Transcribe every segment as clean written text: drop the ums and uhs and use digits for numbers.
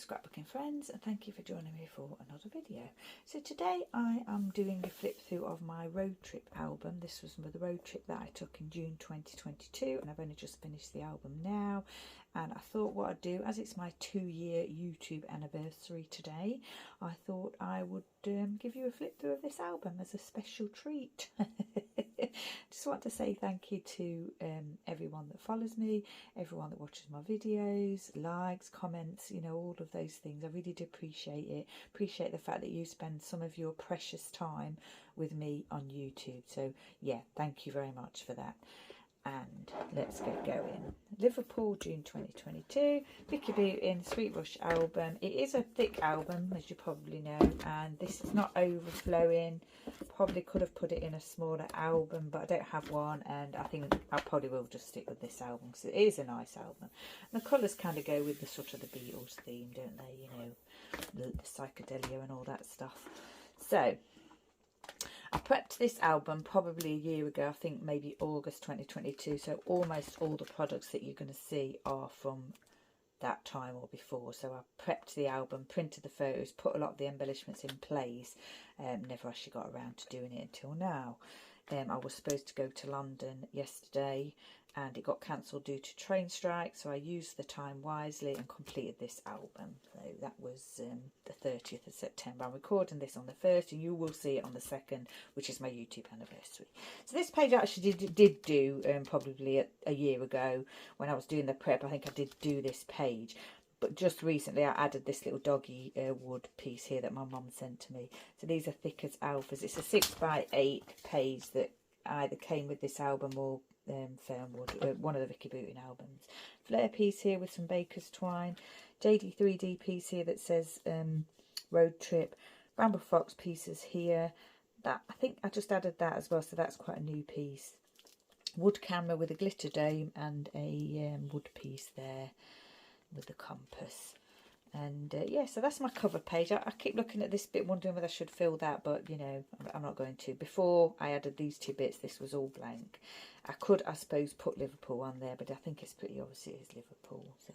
scrapbooking friends, and thank you for joining me for another video. So today I am doing a flip through of my road trip album. This was the road trip that I took in June 2022, and I've only just finished the album now. And I thought what I'd do, as it's my 2-year YouTube anniversary today, I thought I would give you a flip through of this album as a special treat. Just want to say thank you to everyone that follows me, everyone that watches my videos, likes, comments, you know, all of those things. I really do appreciate it. Appreciate the fact that you spend some of your precious time with me on YouTube. So yeah, thank you very much for that. And let's get going. Liverpool, June 2022. Vicki Boutin, Sweet Rush album. It is a thick album, as you probably know, and this is not overflowing. Probably could have put it in a smaller album, but I don't have one, and I think I probably will just stick with this album because it is a nice album. And the colours kind of go with the sort of the Beatles theme, don't they? You know, the psychedelia and all that stuff. So I prepped this album probably a year ago, I think maybe August 2022, so almost all the products that you're going to see are from that time or before. So I prepped the album, printed the photos, put a lot of the embellishments in place, never actually got around to doing it until now. I was supposed to go to London yesterday and it got cancelled due to train strikes, so I used the time wisely and completed this album. So that was the 30th of September. I'm recording this on the 1st and you will see it on the 2nd, which is my YouTube anniversary. So this page I actually did do probably a year ago when I was doing the prep. I think I did do this page. But just recently I added this little doggy wood piece here that my mum sent to me. So these are thick as alphas. It's a 6x8 page that either came with this album or Fernwood, one of the Vicki Boutin albums. Flare piece here with some baker's twine. JD 3D piece here that says road trip. Bramble Fox pieces here. That I think I just added that as well, so that's quite a new piece. Wood camera with a glitter dome and a wood piece there with the compass. And yeah, so that's my cover page. I keep looking at this bit wondering whether I should fill that, but you know, I'm not going to. Before I added these two bits, this was all blank. I could, I suppose, put Liverpool on there, but I think it's pretty obvious it is Liverpool. So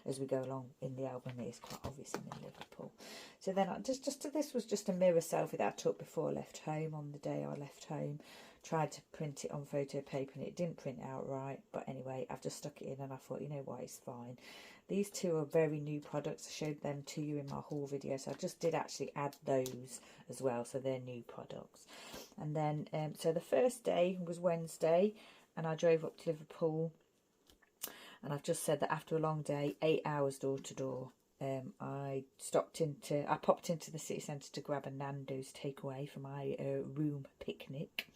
as we go along in the album, it is quite obvious I'm in Liverpool. So then this was just a mirror selfie that I took before I left home, on the day I left home. Tried to print it on photo paper and it didn't print out right, but anyway, I've just stuck it in and I thought, you know what, it's fine. These two are very new products. I showed them to you in my haul video, so I just did actually add those as well, so they're new products. And then so the first day was Wednesday and I drove up to Liverpool, and I've just said that after a long day, 8 hours door to door, I popped into the city centre to grab a Nando's takeaway for my room picnic.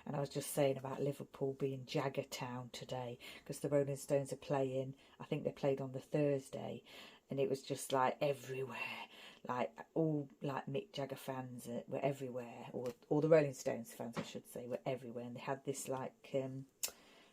And I was just saying about Liverpool being Jagger Town today, because the Rolling Stones are playing. I think they played on the Thursday, and it was just like everywhere, like all like Mick Jagger fans were everywhere, or the Rolling Stones fans I should say were everywhere, and they had this like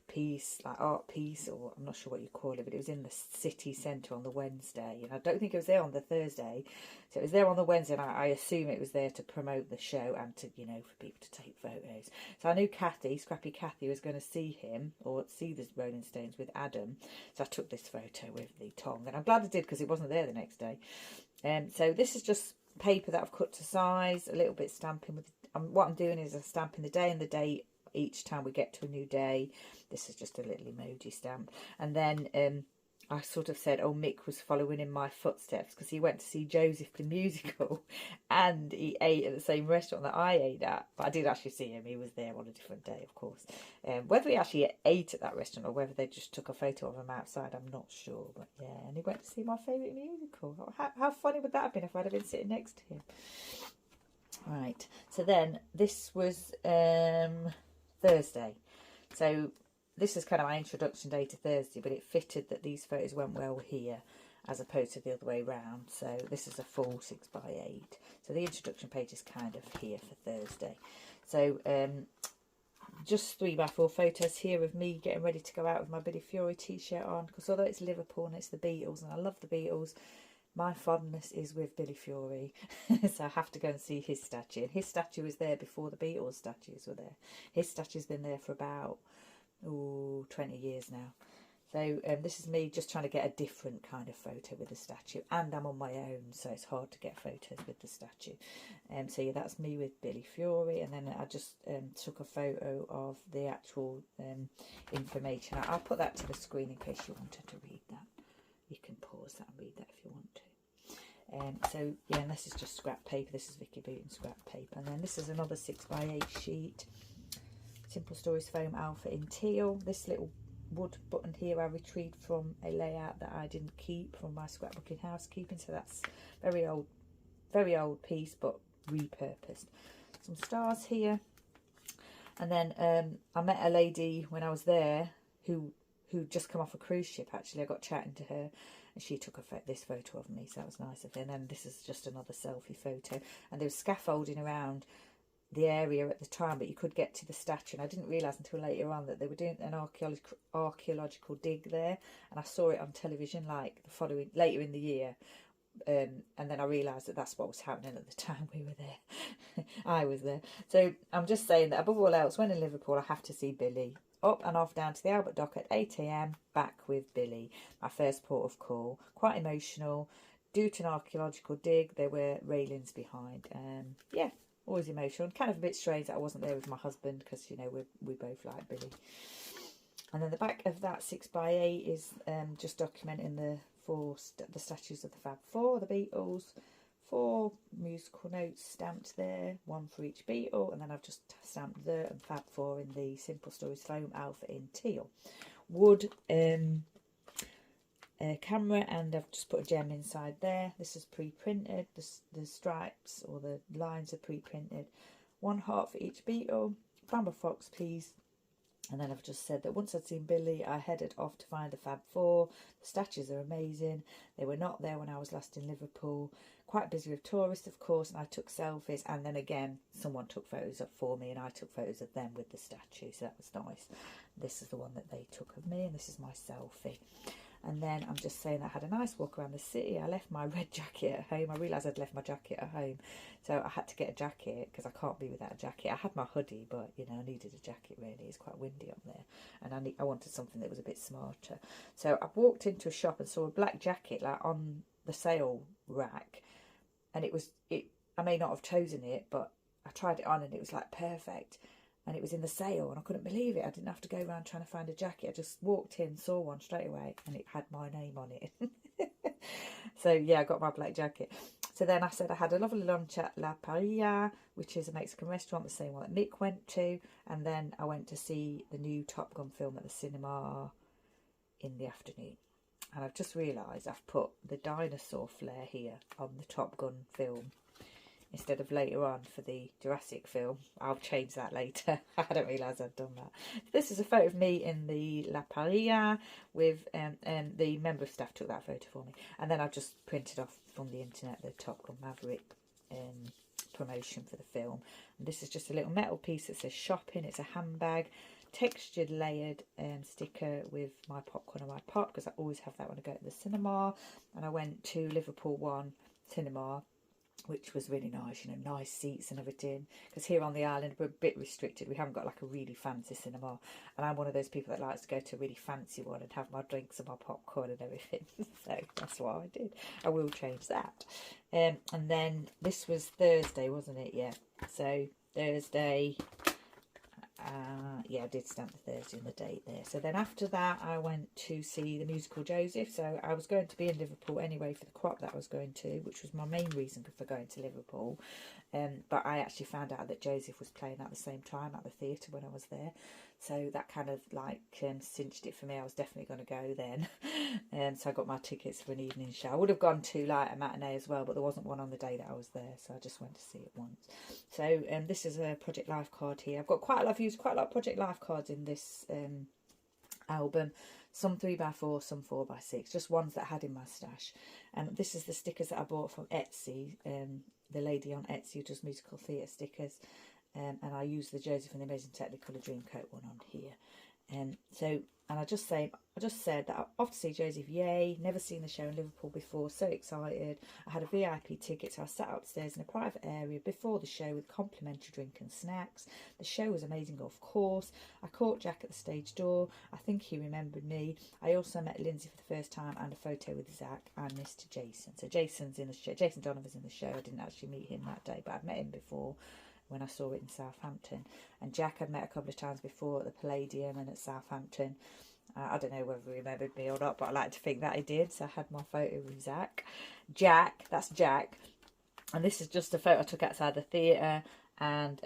piece, like art piece, or I'm not sure what you call it, but it was in the city centre on the Wednesday, and I don't think it was there on the Thursday, so it was there on the Wednesday, and I assume it was there to promote the show and to, you know, for people to take photos. So I knew Kathy, Scrappy Kathy, was going to see him or see the Rolling Stones with Adam, so I took this photo with the tongue, and I'm glad I did because it wasn't there the next day. So this is just paper that I've cut to size, a little bit stamping with what I'm doing is I'm stamping the day and the date each time we get to a new day. This is just a little emoji stamp. And then I sort of said, oh, Mick was following in my footsteps because he went to see Joseph the musical and he ate at the same restaurant that I ate at. But I did actually see him. He was there on a different day, of course. Whether he actually ate at that restaurant or whether they just took a photo of him outside, I'm not sure. But yeah, and he went to see my favourite musical. How funny would that have been if I'd have been sitting next to him? Right, so then this was Thursday. So this is kind of my introduction day to Thursday, but it fitted that these photos went well here as opposed to the other way round. So this is a full 6x8. So the introduction page is kind of here for Thursday. So just 3x4 photos here of me getting ready to go out with my Billy Fury t-shirt on, because although it's Liverpool and it's the Beatles and I love the Beatles, my fondness is with Billy Fury. So I have to go and see his statue. And his statue was there before the Beatles statues were there. His statue's been there for about 20 years now. So this is me just trying to get a different kind of photo with the statue, and I'm on my own, so it's hard to get photos with the statue. So yeah, that's me with Billy Fury, and then I just took a photo of the actual information. I'll put that to the screen in case you wanted to read that. You can pause that and read that if you want to. So yeah, and this is just scrap paper. This is Vicki Boutin scrap paper, and then this is another 6x8 sheet. Simple Stories foam alpha in teal. This little wood button here I retrieved from a layout that I didn't keep from my scrapbooking housekeeping, so that's very old piece but repurposed. Some stars here, and then I met a lady when I was there who'd just come off a cruise ship. Actually, I got chatting to her and she took this photo of me, so that was nice of her. And then this is just another selfie photo, and there was scaffolding around the area at the time, but you could get to the statue, and I didn't realise until later on that they were doing an archaeological dig there, and I saw it on television like later in the year, and then I realised that that's what was happening at the time we were there. I was there. So I'm just saying that above all else, when in Liverpool, I have to see Billy. Up and off down to the Albert Dock at 8 AM, back with Billy, my first port of call. Quite emotional. Due to an archaeological dig, there were railings behind. Yeah. Always emotional. Kind of a bit strange that I wasn't there with my husband, because, you know, we both like Billy. And then the back of that 6x8 is just documenting the statues of the Fab Four, the Beatles. 4 musical notes stamped there, 1 for each Beatle, and then I've just stamped the and Fab Four in the Simple Stories foam alpha in teal. Wood camera, and I've just put a gem inside there. This is pre-printed. The stripes or the lines are pre-printed. 1 heart for each Beatle. Bamba Fox, please. And then I've just said that once I'd seen Billy, I headed off to find the Fab Four. The statues are amazing. They were not there when I was last in Liverpool. Quite busy with tourists, of course, and I took selfies. And then again, someone took photos up for me, and I took photos of them with the statue, so that was nice. This is the one that they took of me, and this is my selfie. And then I'm just saying I had a nice walk around the city. I left my red jacket at home. I realised I'd left my jacket at home, so I had to get a jacket because I can't be without a jacket. I had my hoodie, but, you know, I needed a jacket really. It's quite windy up there, and I wanted something that was a bit smarter. So I walked into a shop and saw a black jacket like on the sale rack, and I may not have chosen it, but I tried it on and it was like perfect. And it was in the sale, and I couldn't believe it. I didn't have to go around trying to find a jacket. I just walked in, saw one straight away, and it had my name on it. So yeah, I got my black jacket. So then I said I had a lovely lunch at La Paella, which is a Mexican restaurant, the same one that Mick went to. And then I went to see the new Top Gun film at the cinema in the afternoon. And I've just realised I've put the dinosaur flare here on the Top Gun film, instead of later on for the Jurassic film. I'll change that later. I hadn't realised I'd done that. This is a photo of me in the La Paella with the member of staff took that photo for me. And then I've just printed off from the internet the Top Gun Maverick promotion for the film. And this is just a little metal piece that says shopping. It's a handbag, textured layered sticker with my popcorn and my pop, because I always have that when I go to the cinema. And I went to Liverpool 1 cinema, which was really nice, you know, nice seats and everything, because here on the island we're a bit restricted. We haven't got like a really fancy cinema, and I'm one of those people that likes to go to a really fancy one and have my drinks and my popcorn and everything. So that's what I did. I will change that. And then this was Thursday, wasn't it? Yeah, so Thursday, yeah, I did stamp the Thursday and the date there. So then after that I went to see the musical Joseph. So I was going to be in Liverpool anyway for the crop that I was going to, which was my main reason for going to Liverpool. But I actually found out that Joseph was playing at the same time at the theatre when I was there. So that kind of like cinched it for me. I was definitely going to go then. So I got my tickets for an evening show. I would have gone to like a matinee as well, but there wasn't one on the day that I was there. So I just went to see it once. So this is a Project Life card here. I've got I've used quite a lot of Project Life cards in this album. Some 3x4, some 4x6, just ones that I had in my stash. And this is the stickers that I bought from Etsy, the lady on Etsy who does musical theatre stickers. And I used the Joseph and the Amazing Technicolor Dreamcoat one on here. And I just said that I'm off to see Joseph, yay, never seen the show in Liverpool before, so excited. I had a VIP ticket, so I sat upstairs in a private area before the show with complimentary drink and snacks. The show was amazing, of course. I caught Jack at the stage door. I think he remembered me. I also met Lindsay for the first time and a photo with Zach and Mr. Jason. So Jason's in the show. Jason Donovan's in the show. I didn't actually meet him that day, but I'd met him before when I saw it in Southampton. And Jack I'd met a couple of times before at the Palladium and at Southampton. I don't know whether he remembered me or not, but I like to think that he did. So I had my photo with Zach. Jack, that's Jack. And this is just a photo I took outside the theatre. And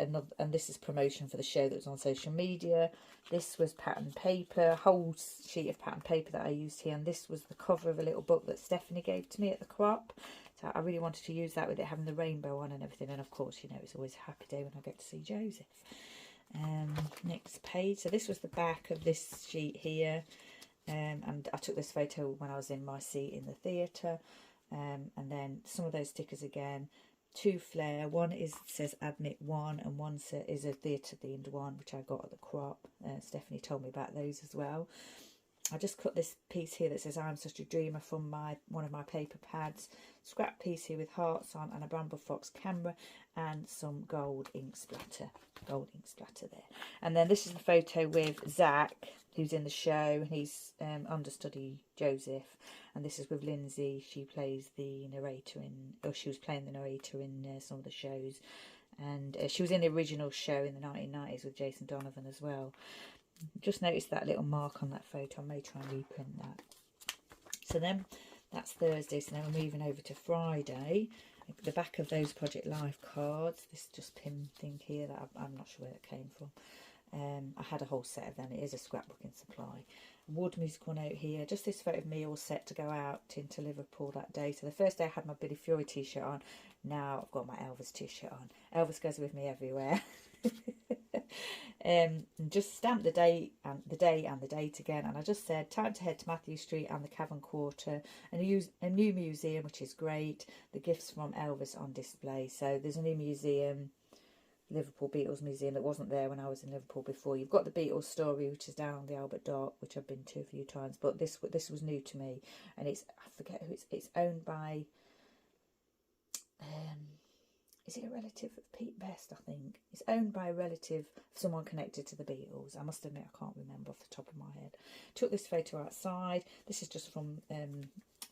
this is promotion for the show that was on social media. This was pattern paper, a whole sheet of pattern paper that I used here. And this was the cover of a little book that Stephanie gave to me at the crop. So I really wanted to use that with it having the rainbow on and everything. And of course, you know, it's always a happy day when I get to see Joseph. Next page. So this was the back of this sheet here. And I took this photo when I was in my seat in the theatre. And then some of those stickers again. 2 flare. One says Admit 1 and one is a theatre themed one, which I got at the crop. Stephanie told me about those as well. I just cut this piece here that says I'm Such a Dreamer from one of my paper pads. Scrap piece here with hearts on and a Bramble Fox camera and some gold ink splatter. Gold ink splatter there. And then this is the photo with Zach, who's in the show, and he's understudy Joseph. And this is with Lindsay. She plays the narrator she was playing the narrator in some of the shows. And she was in the original show in the 1990s with Jason Donovan as well. Just noticed that little mark on that photo. I may try and reprint that. So then that's Thursday. So then we're moving over to Friday. The back of those Project Life cards. This just pin thing here that I'm not sure where it came from. I had a whole set of them. It is a scrapbooking supply. Wood musical note here. Just this photo of me all set to go out into Liverpool that day. So the first day I had my Billy Fury t-shirt on. Now I've got my Elvis t-shirt on. Elvis goes with me everywhere. Just stamped the day and the date again, and I just said time to head to Matthew Street and the Cavern Quarter, and a new museum, which is great. The gifts from Elvis on display. So there's a new museum, Liverpool Beatles Museum, that wasn't there when I was in Liverpool before. You've got the Beatles story, which is down on the Albert Dock, which I've been to a few times, but this was new to me, and I forget who it's owned by. Is it a relative of Pete Best, I think? It's owned by a relative of someone connected to the Beatles. I must admit, I can't remember off the top of my head. Took this photo outside. This is just from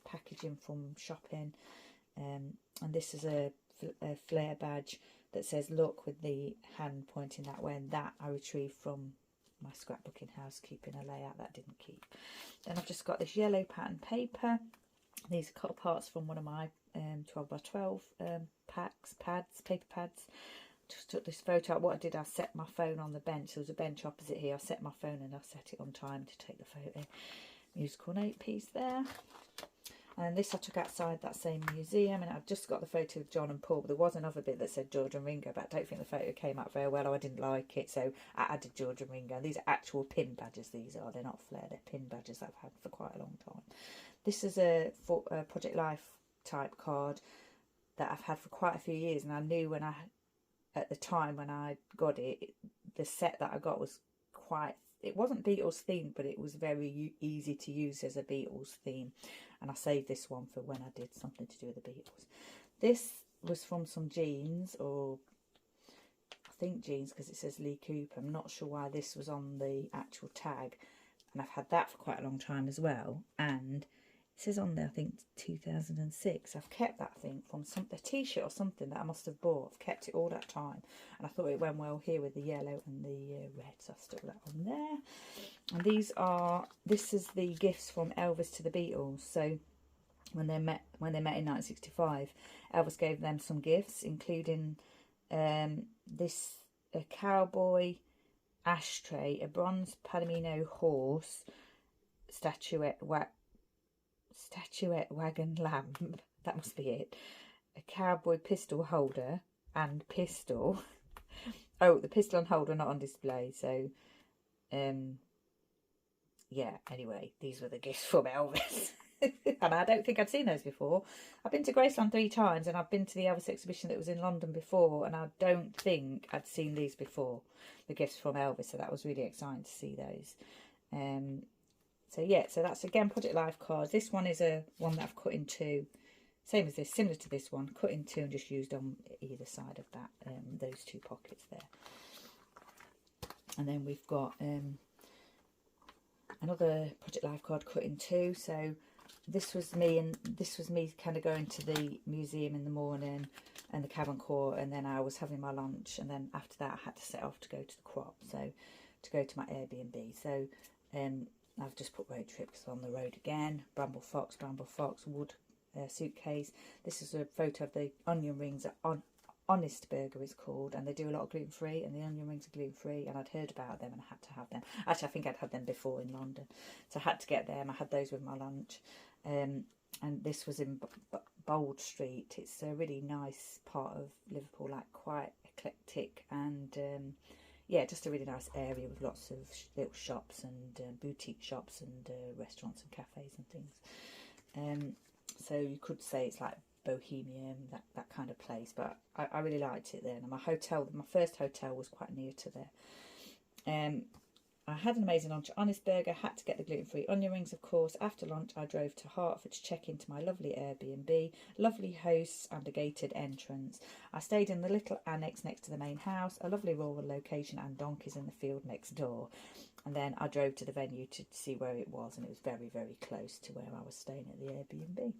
packaging from shopping. And this is a flare badge that says look, with the hand pointing that way. And that I retrieved from my scrapbooking housekeeping, a layout that didn't keep. Then I've just got this yellow pattern paper. These are cut parts from one of my 12x12 paper pads. Just took this photo out. What I did, I set my phone on the bench. There was a bench opposite here. I set my phone and I set it on time to take the photo. Musical note piece there. And this I took outside that same museum, and I've just got the photo of John and Paul. But there was another bit that said George and Ringo, but I don't think the photo came out very well, or I didn't like it, so I added George and Ringo. These are actual pin badges, they're not flare, they're pin badges that I've had for quite a long time. This is a Project Life type card that I've had for quite a few years, and I knew at the time when I got it, the set that I got was it wasn't Beatles themed, but it was very easy to use as a Beatles theme, and I saved this one for when I did something to do with the Beatles. This was from some jeans, or I think jeans, because it says Lee Cooper. I'm not sure why this was on the actual tag, and I've had that for quite a long time as well, and it says on there, I think 2006. I've kept that thing from a t-shirt or something that I must have bought. I've kept it all that time, and I thought it went well here with the yellow and the red, so I've stuck that on there. And this is the gifts from Elvis to the Beatles. So when they met in 1965, Elvis gave them some gifts, including a cowboy ashtray, a bronze Palomino horse, statuette wagon lamp, that must be it, a cowboy pistol holder and pistol. Oh, the pistol and holder not on display, so yeah, anyway, these were the gifts from Elvis. And I don't think I'd seen those before. I've been to Graceland 3 times, and I've been to the Elvis exhibition that was in London before, and I don't think I'd seen these before, the gifts from Elvis, so that was really exciting to see those. So yeah, so that's again Project Life cards. This one is a one that I've cut in two, same as this, similar to this one, cut in two and just used on either side of that, those two pockets there. And then we've got another Project Life card cut in two. So this was me, and this was me kind of going to the museum in the morning and the cabin court, and then I was having my lunch, and then after that I had to set off to go to the crop, so to go to my Airbnb. So I've just put road trips on the road again. Bramble Fox, wood suitcase. This is a photo of the onion rings at Honest Burger is called, and they do a lot of gluten-free, and the onion rings are gluten-free, and I'd heard about them and I had to have them. Actually, I think I'd had them before in London, so I had to get them. I had those with my lunch. And this was in Bold Street. It's a really nice part of Liverpool, like quite eclectic, and yeah, just a really nice area with lots of little shops and boutique shops and restaurants and cafes and things. So you could say it's like bohemian, that kind of place, but I really liked it there. And my first hotel was quite near to there. I had an amazing lunch at Honest Burger, had to get the gluten-free onion rings, of course. After lunch, I drove to Hertford to check into my lovely Airbnb. Lovely hosts and a gated entrance. I stayed in the little annex next to the main house, a lovely rural location, and donkeys in the field next door. And then I drove to the venue to see where it was, and it was very, very close to where I was staying at the Airbnb.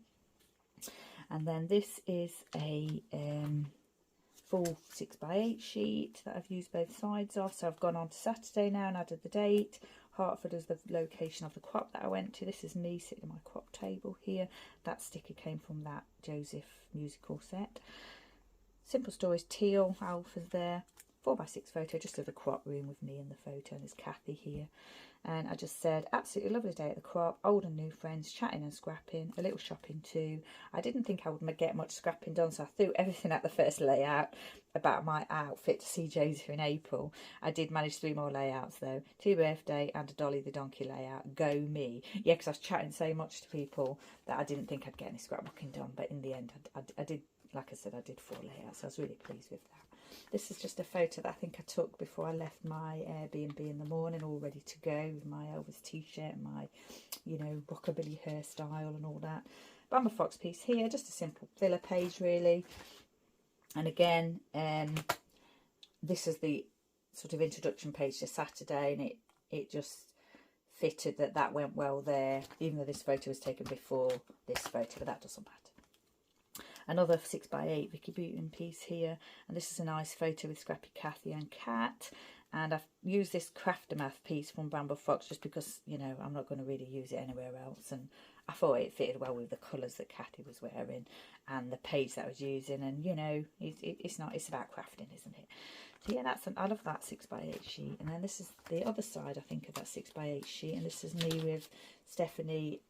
And then this is a full 6x8 sheet that I've used both sides of. So I've gone on to Saturday now and added the date. Hertford is the location of the crop that I went to. This is me sitting at my crop table here. That sticker came from that Joseph musical set. Simple Stories teal, Alpha's there. 4x6 photo just of the crop room with me in the photo, and there's Kathy here. And I just said, absolutely lovely day at the crop, old and new friends chatting and scrapping, a little shopping too. I didn't think I would get much scrapping done, so I threw everything at the first layout about my outfit to see Joseph in April. I did manage 3 more layouts though, 2 birthday and a Dolly the Donkey layout. Go me. Yeah, because I was chatting so much to people that I didn't think I'd get any scrapbooking done, but in the end I did, like I said, I did 4 layouts, so I was really pleased with that. This is just a photo that I think I took before I left my Airbnb in the morning, all ready to go with my Elvis t-shirt and my, you know, rockabilly hairstyle and all that. Bramble Fox piece here, just a simple filler page really. And again, this is the sort of introduction page to Saturday, and it just fitted that went well there, even though this photo was taken before this photo, but that doesn't matter. Another 6x8 Vicki Boutin piece here, and this is a nice photo with Scrappy Kathy and Cat. And I've used this Craftermath piece from Bramble Fox just because, you know, I'm not going to really use it anywhere else, and I thought it fitted well with the colours that Kathy was wearing and the page that I was using, and you know, it's about crafting, isn't it? So yeah, I love that 6x8 sheet. And then this is the other side, I think, of that 6x8 sheet, and this is me with Stephanie,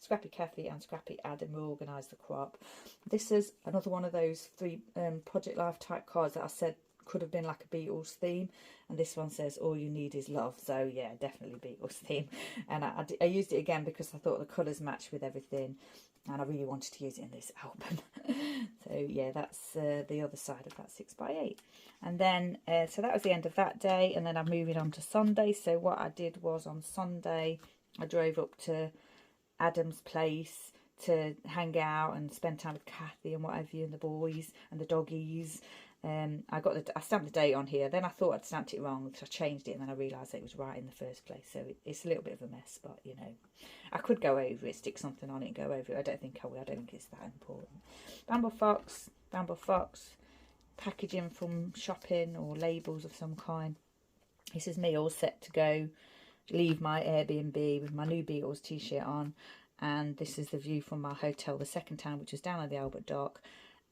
Scrappy Kathy and Scrappy Adam who organised the crop. This is another one of those 3 Project Life type cards that I said could have been like a Beatles theme, and this one says all you need is love. So yeah, definitely Beatles theme. And I used it again because I thought the colours matched with everything, and I really wanted to use it in this album. So yeah, that's the other side of that 6x8. And then so that was the end of that day, and then I'm moving on to Sunday. So what I did was on Sunday I drove up to Adam's place to hang out and spend time with Kathy and what have you, and the boys and the doggies. I stamped the date on here. Then I thought I'd stamped it wrong, so I changed it, and then I realised it was right in the first place. So it's a little bit of a mess, but you know, I could go over it, stick something on it and go over it. I don't think I will. I don't think it's that important. Bramble Fox, packaging from shopping or labels of some kind. This is me all set to go, leave my Airbnb with my new Beatles t-shirt on, and this is the view from my hotel the second time, which is down at the Albert Dock.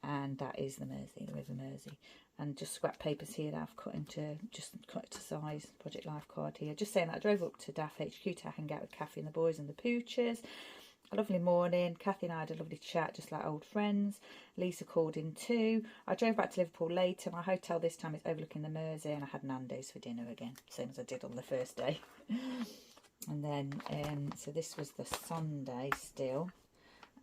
And that is the River Mersey. And just scrap papers here that I've cut to size, Project Life card here. Just saying that I drove up to DAF HQ to hang out with Kathy and the boys and the poochers. A lovely morning. Kathy and I had a lovely chat, just like old friends. Lisa called in too. I drove back to Liverpool later. My hotel this time is overlooking the Mersey, and I had Nando's for dinner again, same as I did on the first day. And then, so this was the Sunday still.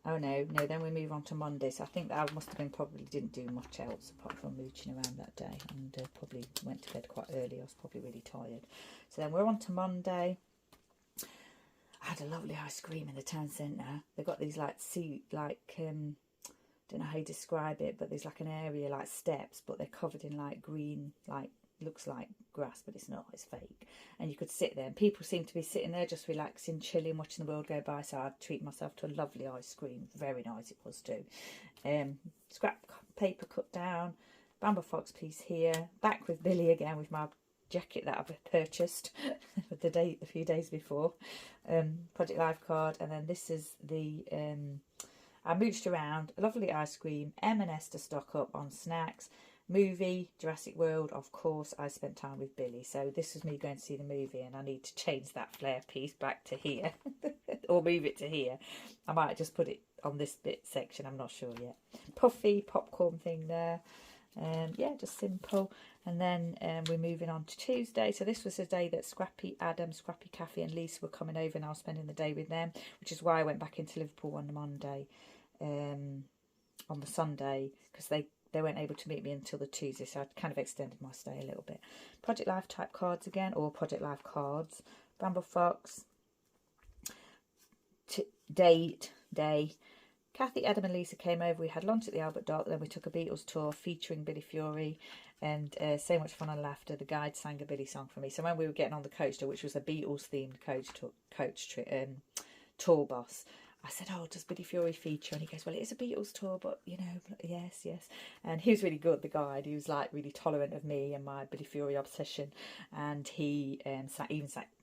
Oh no, then we move on to Monday. So I think that I must have been probably didn't do much else apart from mooching around that day, and probably went to bed quite early. I was probably really tired. So then we're on to Monday. I had a lovely ice cream in the town centre. They've got these like don't know how you describe it, but there's like an area like steps, but they're covered in like green, like looks like grass, but it's not, it's fake. And you could sit there, and people seem to be sitting there just relaxing, chilling, watching the world go by. So I'd treat myself to a lovely ice cream. Very nice it was too. Scrap paper cut down, bamboo fox piece here, back with Billy again with my jacket that I've purchased a few days before, Project Life card. And then this is the I mooched around, a lovely ice cream, M&S to stock up on snacks, movie, Jurassic World, of course. I spent time with Billy. So this was me going to see the movie, and I need to change that flare piece back to here or move it to here. I might just put it on this bit section, I'm not sure yet. Puffy popcorn thing there. Yeah, just simple. And then we're moving on to Tuesday. So this was the day that Scrappy, Adam, Scrappy, Kathy and Lisa were coming over, and I was spending the day with them, which is why I went back into Liverpool on the Monday, on the Sunday, because they weren't able to meet me until the Tuesday, so I kind of extended my stay a little bit. Project Life type cards again, or Project Life cards. Bramble Fox, day. Kathy, Adam and Lisa came over. We had lunch at the Albert Dock. Then we took a Beatles tour featuring Billy Fury, and so much fun and laughter. The guide sang a Billy song for me. So when we were getting on the coaster, which was a Beatles themed tour bus, I said, oh, does Billy Fury feature? And he goes, well, it is a Beatles tour, but, you know, yes. And he was really good, the guide. He was, like, really tolerant of me and my Billy Fury obsession. And he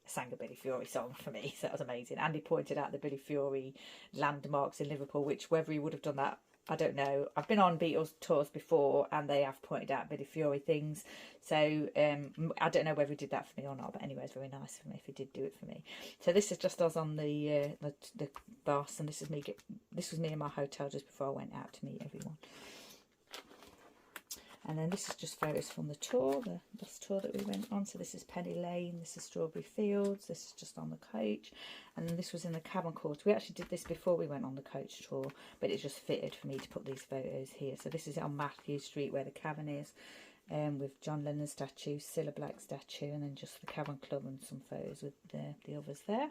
sang a Billy Fury song for me, so that was amazing. And he pointed out the Billy Fury landmarks in Liverpool, which whether he would have done that, I don't know. I've been on Beatles tours before, and they have pointed out Billy Fury things. So I don't know whether he did that for me or not. But anyway, it's very nice of him if he did do it for me. So this is just us on the bus, and this is me. This was me in my hotel just before I went out to meet everyone. And then this is just photos from the tour, the bus tour that we went on. So this is Penny Lane, this is Strawberry Fields, this is just on the coach. And then this was in the cabin quarter. We actually did this before we went on the coach tour, but it just fitted for me to put these photos here. So this is on Matthew Street where the cabin is, with John Lennon's statue, Cilla Black's statue, and then just the cabin club and some photos with the others there.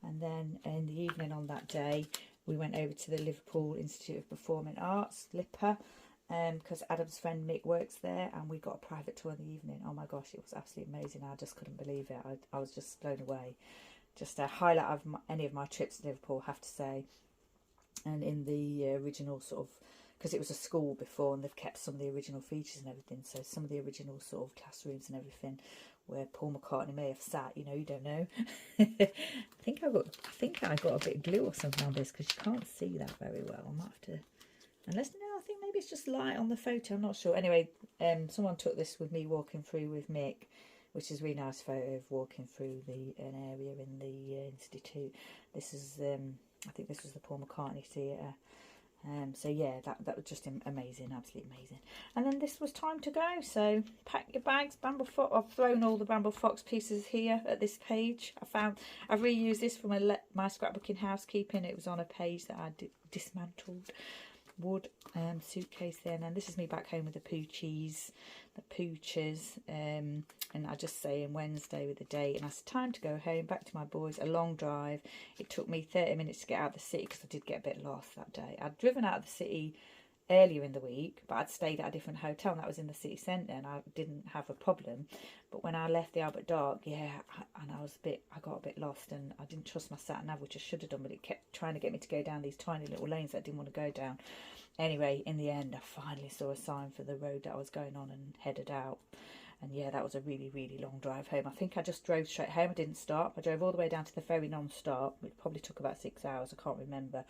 And then in the evening on that day, we went over to the Liverpool Institute of Performing Arts, LIPA, because Adam's friend Mick works there, and we got a private tour in the evening. Oh my gosh, it was absolutely amazing. I just couldn't believe it. I was just blown away. Just a highlight of any of my trips to Liverpool, I have to say. And in the original sort of, because it was a school before, and they've kept some of the original features and everything, so some of the original sort of classrooms and everything where Paul McCartney may have sat, you know, you don't know. I think I got a bit of glue or something on this, because you can't see that very well. I might have to, unless, no, I think maybe it's just light on the photo, I'm not sure. Anyway, someone took this with me walking through with Mick, which is a really nice photo of walking through an area in the institute. This is, I think this was the Paul McCartney Theatre. So yeah, that was just amazing, absolutely amazing. And then this was time to go, so pack your bags. Bramble Fox, I've thrown all the Bramble Fox pieces here at this page. I've reused this from my scrapbooking housekeeping. It was on a page that I dismantled. Wood suitcase there, and then this is me back home with the poochies, the pooches, and I just say in Wednesday with the date, and it's time to go home, back to my boys. A long drive. It took me 30 minutes to get out of the city because I did get a bit lost that day. I'd driven out of the city earlier in the week, but I'd stayed at a different hotel, and that was in the city centre, and I didn't have a problem. But when I left the Albert Dock, yeah, I got a bit lost, and I didn't trust my sat nav, which I should have done, but it kept trying to get me to go down these tiny little lanes that I didn't want to go down. Anyway, in the end, I finally saw a sign for the road that I was going on and headed out. And yeah, that was a really, really long drive home. I think I just drove straight home. I didn't stop. I drove all the way down to the ferry non-stop. It probably took about 6 hours. I can't remember.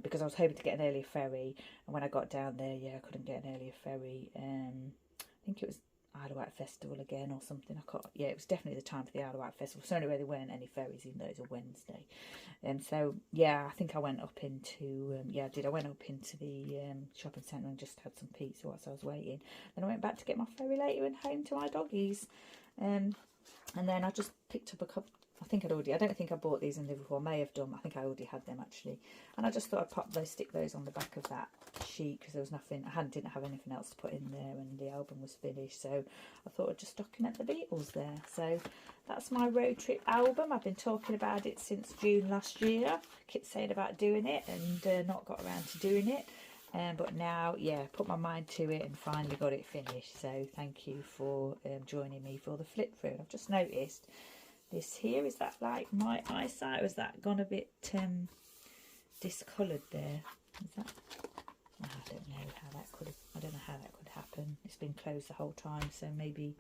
Because I was hoping to get an earlier ferry. And when I got down there, yeah, I couldn't get an earlier ferry. I think it was Isle of Wight Festival again or something. Yeah, it was definitely the time for the Isle of Wight Festival. So anyway, there weren't any ferries, even though it was a Wednesday. So yeah, I think I went up into I went up into the shopping centre and just had some pizza whilst I was waiting. Then I went back to get my ferry later and home to my doggies. And then I just picked up I think I'd already, I don't think I bought these in Liverpool. I may have done. I think I already had them actually. And I just thought I'd pop those, stick those on the back of that sheet because there was nothing, didn't have anything else to put in there and the album was finished. So I thought I'd just document the Beatles there. So that's my road trip album. I've been talking about it since June last year. I kept saying about doing it and not got around to doing it. But now, yeah, put my mind to it and finally got it finished. So thank you for joining me for the flip through. I've just noticed this here, is that like my eyesight, or has that gone a bit discoloured there? Is that, I don't know how that could have, I don't know how that could happen. It's been closed the whole time, so maybe,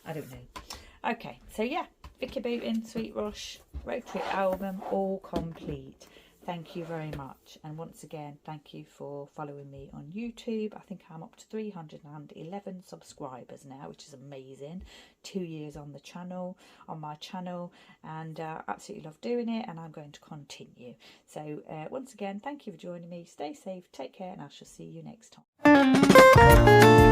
I don't know. Okay, so yeah, Vicki Boutin Sweet Rush road trip album all complete. Thank you very much, and once again thank you for following me on YouTube. I think I'm up to 311 subscribers now, which is amazing. 2 years on the channel, on my channel, and absolutely love doing it, and I'm going to continue. So once again, thank you for joining me. Stay safe, take care, and I shall see you next time.